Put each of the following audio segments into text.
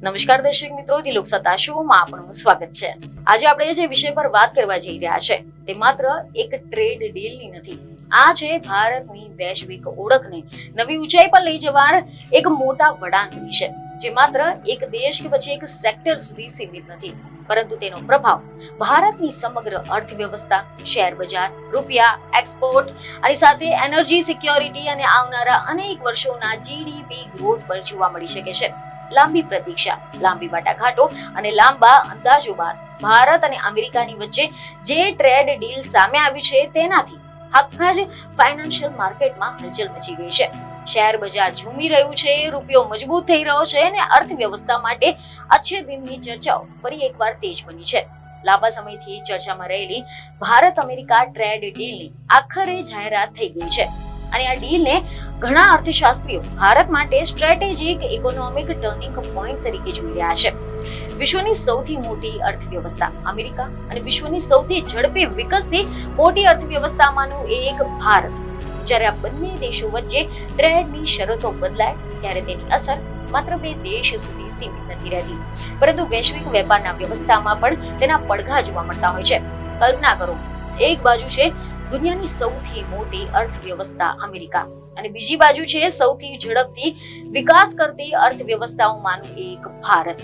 નમસ્કાર દર્શક મિત્રો, દિલોક સત્તા શોમાં આપનું સ્વાગત છે. આજે આપણે જે વિષય પર વાત કરવા જઈ રહ્યા છે તે માત્ર એક ટ્રેડ ડીલની નથી. આ છે ભારતની વૈશ્વિક ઓળખને નવી ઊંચાઈ પર લઈ જવા એક મોટા વળાંકની છે, જે માત્ર એક દેશ કે પછી એક સેક્ટર સુધી સીમિત નથી, પરંતુ તેનો પ્રભાવ ભારતની સમગ્ર અર્થવ્યવસ્થા, શેર બજાર, રૂપિયા, એક્સપોર્ટ અને સાથે એનર્જી સિક્યોરિટી અને આવનારા અનેક વર્ષોના જીડીપી ગ્રોથ પર જોવા મળી શકે છે. લાંબી પ્રતીક્ષા, લાંબી વાટાઘાટો અને લાંબા અંદાજો બાદ ભારત અને અમેરિકાની વચ્ચે જે ટ્રેડ ડીલ સામે આવી છે તેનાથી આખા જ ફાઇનાન્શિયલ માર્કેટમાં હલચલ મચી ગઈ છે. શેર બજાર ઝૂમી રહ્યું છે, રૂપિયો મજબૂત થઈ રહ્યો છે અને અર્થવ્યવસ્થા માટે અચ્છે દિનની ચર્ચાઓ ફરી એકવાર તેજ બની છે. લાંબા સમયથી ચર્ચામાં રહેલી ભારત અમેરિકા ટ્રેડ ડીલની આખરે જાહેરાત થઈ ગઈ છે અને આ ડીલને ઘણા અર્થશાસ્ત્રીઓ ભારત માટે સ્ટ્રેટેજિક ઇકોનોમિક ટર્નિંગ પોઈન્ટ તરીકે જોઈ રહ્યા છે. વિશ્વની સૌથી મોટી અર્થવ્યવસ્થા અમેરિકા અને વિશ્વની સૌથી ઝડપી વિકસતી મોટી અર્થવ્યવસ્થામાંનું એક ભારત. જ્યારે આ બંને દેશો વચ્ચે ટ્રેડની શરતો બદલાય ત્યારે તેની અસર માત્ર બે દેશ સુધી સીમિત નથી રહેતી, પરંતુ વૈશ્વિક વેપારના વ્યવસ્થામાં પણ તેના પડઘા જોવા મળતા હોય છે. કલ્પના કરો, એક બાજુ છે દુનિયાની સૌથી મોટી અર્થવ્યવસ્થા અમેરિકા અને બીજી બાજુ છે સૌથી ઝડપથી વિકાસ કરતી અર્થવ્યવસ્થાઓમાંનું એક ભારત.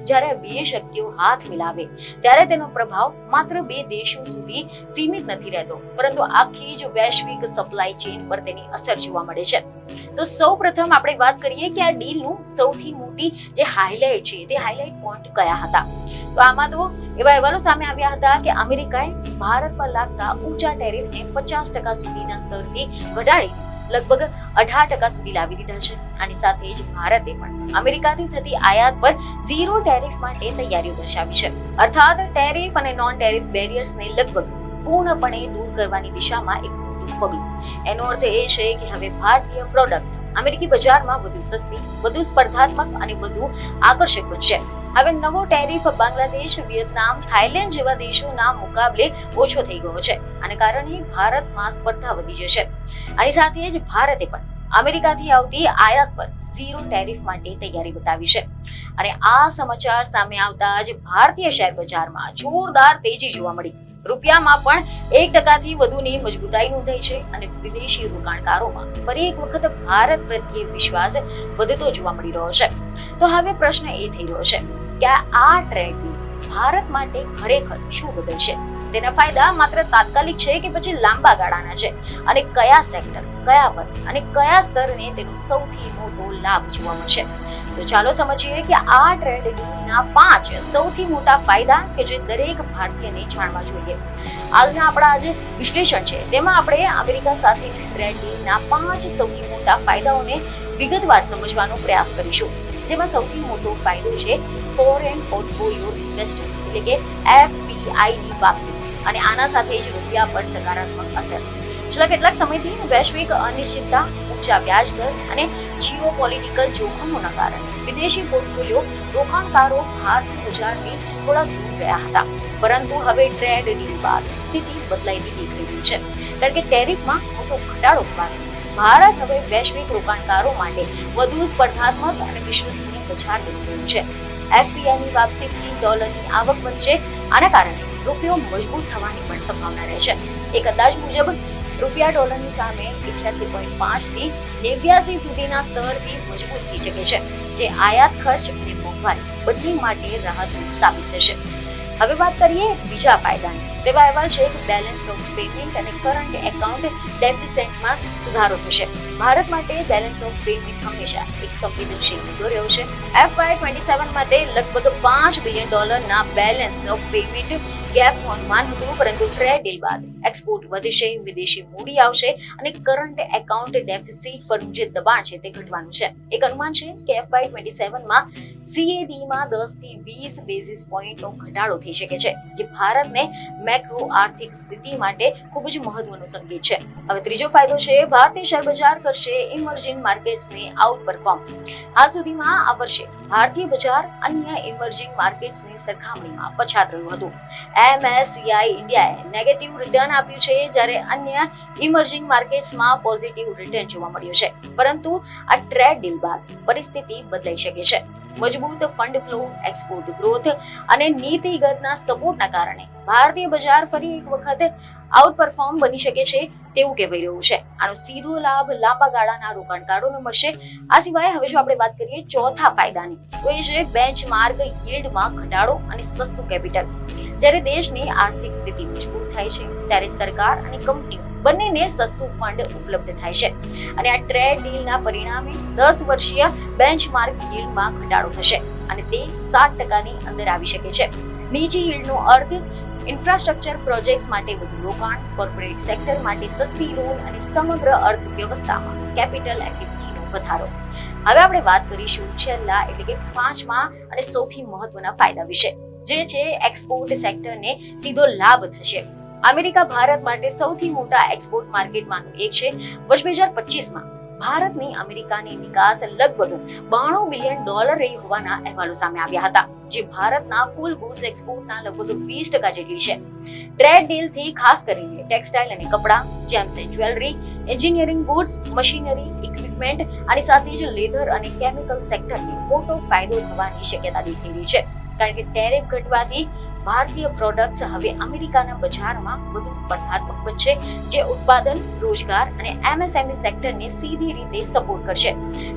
જ્યારે બે શક્તિઓ હાથ મિલાવે ત્યારે તેનો પ્રભાવ માત્ર બે દેશો સુધી સીમિત નથી રહેતો, પરંતુ આખી જ વૈશ્વિક સપ્લાય ચેઇન પર તેની અસર જોવા મળે છે. તો સૌપ્રથમ આપણે વાત કરીએ કે આ ડીલનું સૌથી મોટી જે હાઇલાઇટ છે તે હાઇલાઇટ પોઈન્ટ કયા હતા. તો આમાં તો એવા અહેવાલો સામે આવ્યા હતા કે અમેરિકાએ ભારત પર લાગતા ઊંચા ટેરિફને 50% સુધીના સ્તરથી ઘટાડી લગભગ 18% સુધી લાવી દીધા છે. આની સાથે જ ભારતે પણ અમેરિકાથી થતી આયાત પર ઝીરો ટેરિફ માટે તૈયારીઓ દર્શાવી છે. અર્થાત ટેરિફ અને નોન ટેરિફ બેરિયર્સને લગભગ પૂર્ણપણે દૂર કરવાની દિશામાં એક મોટું પગલું. એનો અર્થ એ છે કે હવે ભારતીય પ્રોડક્ટ્સ અમેરિકી બજારમાં વધુ સસ્તી, વધુ સ્પર્ધાત્મક અને વધુ આકર્ષક બનશે. હવે નવો ટેરિફ બાંગ્લાદેશ, વિયેતનામ, થાઈલેન્ડ જેવા દેશોના મુકાબલે ઓછો થઈ ગયો છે. આને કારણે ભારતમાં સ્પર્ધા વધી જશે. આની સાથે જ ભારતે પણ અમેરિકાથી આવતી આયાત પર ઝીરો ટેરિફ માટે તૈયારી બતાવી છે. અને આ સમાચાર સામે આવતા જ ભારતીય શેર બજારમાં જોરદાર તેજી જોવા મળી. રૂપિયામાં પણ 1% વધુની મજબૂતાઈ નોંધાઈ છે અને વિદેશી રોકાણકારોમાં ફરી એક વખત ભારત પ્રત્યે વિશ્વાસ વધતો જોવા મળી રહ્યો છે. તો હવે પ્રશ્ન એ થઈ રહ્યો છે કે આ ટ્રેડ ભારત માટે ખરેખર શું બદલશે? તેના ફાયદા માત્ર તાત્કાલિક છે કે પછી લાંબા ગાળાના છે? અને કયા સેક્ટર, કયા વર્ગ અને કયા સ્તરને તેનો સૌથી મોટો લાભ જોવા મળશે? તો ચાલો સમજીએ કે આ ટ્રેડ ડીલના 5 સૌથી મોટા ફાયદા કે જે દરેક ભારતીયને જાણવા જોઈએ. આજના આપણા જે વિશ્લેષણ છે તેમાં આપણે અમેરિકા સાથેની ટ્રેડ ડીલના 5 સૌથી મોટા ફાયદાઓને વિગતવાર સમજવાનો પ્રયાસ કરીશું. જેમાં સૌથી મોટો ફાયદો છે ફોરેન પોર્ટફોલિયો ઇન્વેસ્ટર્સ એટલે કે FPI ની વાપસી અને આના સાથે જ રૂપિયા પર સકારાત્મક અસર. છેલ્લા કેટલાક સમયથી વૈશ્વિક અનિશ્ચિતતા, ઊંચા વ્યાજ દર અને જીઓપોલિટિકલ જોખમોના કારણે વિદેશી પોર્ટફોલિયો રોકાણકારો ભારતીય બજારથી થોડા દૂર ગયા હતા, પરંતુ હવે ટ્રેડ ડીલ બાદ સ્થિતિ બદલાતી દેખાઈ રહી છે. કારણ કે ટેરિફમાં મોટો ઘટાડો થવાથી ભારત હવે વૈશ્વિક રોકાણકારો માટે વધુ સ્પર્ધાત્મક અને વિશ્વસનીય બજાર બની ગયું છે. FPIની વાપસીથી ડોલરની આવક વધશે. આના કારણે રૂપિયો મજબૂત થવાની પણ સંભાવના રહેશે. એક અંદાજ મુજબ રૂપિયા ડોલરની સામે 88.5 થી 89 સુધીના સ્તરથી મજબૂત થઈ શકે છે, જે આયાત ખર્ચ અને મોંઘવારી બંને માટે રાહતરૂપ સાબિત થશે. હવે વાત કરીએ બીજા ફાયદાની. તેવા અહેવાલ છે કે બેલેન્સ ઓફ પેમેન્ટ અને કરંટ એકાઉન્ટ ડેફિસિટમાં સુધારો થશે. ભારત માટે બેલેન્સ ઓફ પેમેન્ટ હંમેશા એક સંવેદનશીલ મુદ્દો રહ્યો છે. FY27 માટે લગભગ $5 બિલિયન બેલેન્સ ઓફ પેમેન્ટ ગેપનું અનુમાન હતું, પરંતુ ટ્રેડ ડીલ બાદ એક્સપોર્ટ વધશે, વિદેશી મૂડી આવશે અને કરંટ એકાઉન્ટ ડેફિસિટ પરનું જે દબાણ છે તે ઘટવાનું છે. એક અનુમાન છે કે FY27માં CAD-માં 10 થી 20 બેઝિસ પોઈન્ટનો ઘટાડો થઈ શકે છે, જે ભારતને મેક્રો આર્થિક સ્થિતિ માટે ખૂબ જ મહત્વનું સંકેત છે. હવે ત્રીજો ફાયદો છે ભારતીય શેર બજાર કરશે ઇમર્જિંગ માર્કેટ્સને આઉટ પરફોર્મ. હાલ સુધીમાં આ વર્ષે ભારતીય બજાર અન્ય ઇમર્જિંગ માર્કેટ્સની સરખામણીમાં પછાત રહ્યું હતું. MSCI ઇન્ડિયાએ નેગેટિવ રિટર્ન આપ્યું છે, જ્યારે અન્ય ઇમર્જિંગ માર્કેટ્સમાં પોઝિટિવ રિટર્ન જોવા મળ્યું છે. પરંતુ આ ટ્રેડ ડીલ બાદ પરિસ્થિતિ બદલાઈ શકે છે. મજબૂત ફંડ ફ્લો, એક્સપોર્ટ ગ્રોથ અને નીતિગતના સપોર્ટના કારણે ભારતીય બજાર ફરી એક વખત આઉટ પરફોર્મ બની શકે છે તેવું કહેવાઈ રહ્યું છે. આનો સીધો લાભ લાંબા ગાળાના રોકાણકારોને મળશે. આ સિવાય હવે જો આપણે વાત કરીએ ચોથા ફાયદાની, તો એ છે બેન્ચમાર્ક યીલ્ડમાં ઘટાડો અને સસ્તું કેપિટલ. જ્યારે દેશની આર્થિક સ્થિતિ મજબૂત થાય છે ત્યારે સરકાર અને કંપનીઓ બંનેને સસ્તું ફંડ ઉપલબ્ધ થાય છે, અને આ ટ્રેડ ડીલના પરિણામે 10 વર્ષીય બેન્ચમાર્ક યીલ્ડમાં ઘટાડો થશે અને તે 7% અંદર આવી શકે છે. નીચી યીલ્ડનો અર્થ ઇન્ફ્રાસ્ટ્રક્ચર પ્રોજેક્ટ્સ માટે વધુ રોકાણ, કોર્પોરેટ સેક્ટર માટે સસ્તી લોન અને સમગ્ર અર્થવ્યવસ્થામાં કેપિટલ એક્ટિવિટીનો વધારો. હવે આપણે વાત કરીશું છેલ્લા એટલે કે પાંચમા અને સૌથી મહત્વના ફાયદા વિશે, જે છે એક્સપોર્ટ સેક્ટરને સીધો લાભ થશે. અમેરિકા ભારત માટે સૌથી મોટા એક્સપોર્ટ માર્કેટમાંનું એક છે. વર્ષ 2025માં ભારતની અમેરિકાની નિકાસ લગભગ $92 બિલિયન રહી હોવાના અહેવાલો સામે આવ્યા હતા, જે ભારતના કુલ ગુડ્સ એક્સપોર્ટના લગભગ 20% જેટલી છે. ટ્રેડ ડીલથી ખાસ કરીને ટેક્સટાઇલ અને કપડાં, gems and jewellery, engineering goods, machinery, equipment અને સાથે જ લેધર અને કેમિકલ સેક્ટરને મોટો ફાયદો થવાની શક્યતા દેખાઈ રહી છે. કારણ કે ટેરિફ ઘટવાથી ભારતીય પ્રોડક્ટ્સ હવે અમેરિકાના બજારમાં વધુ સ્પર્ધાત્મક બનશે, જે ઉત્પાદન, રોજગાર અને MSME સેક્ટરને સીધી રીતે સપોર્ટ કરશે.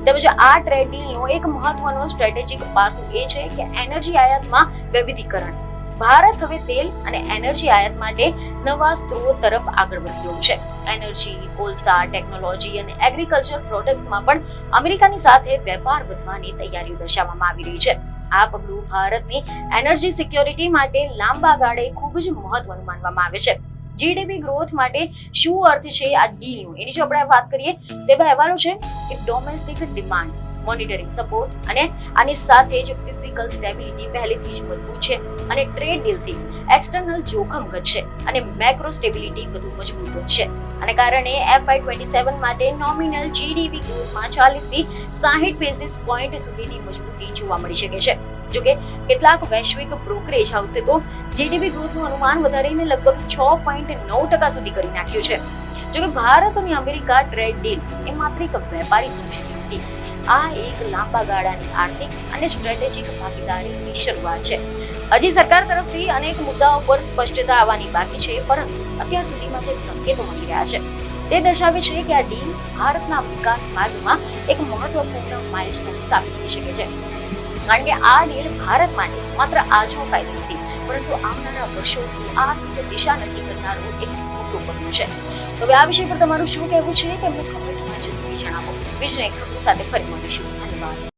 તેમજ આ ટ્રેડ ડીલનો એક મહત્વનો સ્ટ્રેટેજિક પાસું એ છે કે એનર્જી આયાતમાં વૈવિધ્યકરણ. ભારત હવે તેલ અને એનર્જી આયાત માટે નવા સ્ત્રોત તરફ આગળ વધી રહ્યું છે. એનર્જી, કોલસા, ટેકનોલોજી અને એગ્રીકલ્ચર પ્રોડક્ટ્સમાં પણ અમેરિકાની સાથે વેપાર વધવાની તૈયારીઓ દર્શાવવામાં આવી રહી છે. આ પગલું ભારતની એનર્જી સિક્યોરિટી માટે લાંબા ગાળે ખૂબ જ મહત્વનું માનવામાં આવે છે. જીડીપી ગ્રોથ માટે શું અર્થ છે આ ડીલનો, એની જો આપણે વાત કરીએ તેવા અહેવાલો છે કે ડોમેસ્ટિક ડિમાન્ડ, મોનિટરિંગ સપોર્ટ અને આની સાથે જ ફિઝિકલ સ્ટેબિલિટી પહેલેથી જ મજબૂત છે, અને ટ્રેડ ડીલથી એક્સટર્નલ જોખમ ઘટશે અને મેક્રો સ્ટેબિલિટી વધુ મજબૂત બનશે. આને કારણે FY27 માટે નોમિનલ જીડીપી ગ્રોથમાં 40 થી 60 બેસિસ પોઈન્ટ સુધીની મજબૂતી જોવા મળી શકે છે. જોકે કેટલાક વૈશ્વિક બ્રોકરેજ હાઉસે તો જીડીપી ગ્રોથનું અનુમાન વધારીને લગભગ 6.9% સુધી કરી નાખ્યું છે. જોકે ભારત અને અમેરિકા ટ્રેડ ડીલ એ માત્ર એક વેપારી સમજૂતી નથી. આ એક લાંબા ગાળાની આર્થિક અને સ્ટ્રેટેજિક ભાગીદારીની શરૂઆત છે. હજી સરકાર તરફથી અનેક મુદ્દાઓ પર સ્પષ્ટતા આવવાની બાકી છે, પરંતુ અત્યાર સુધીમાં જે સંકેતો મળી રહ્યા છે તે દર્શાવે છે કે આ ડીલ ભારતના વિકાસ માર્ગમાં એક મહત્વપૂર્ણ માઇલસ્ટોન સાબિત થઈ શકે છે. કારણ કે આ ડીલ ભારત માટે માત્ર આજનો ફાયદો નથી, પરંતુ આવનારા વર્ષોથી આર્થિક દિશા નક્કી કરનારું એક મોટું પગલું છે. તો હવે આ વિષય પર તમારું શું કહેવું છે તે અમને કમેન્ટમાં જરૂરથી જણાવો. બીજી એક ખબર સાથે ફરી મળીશું. ધન્યવાદ.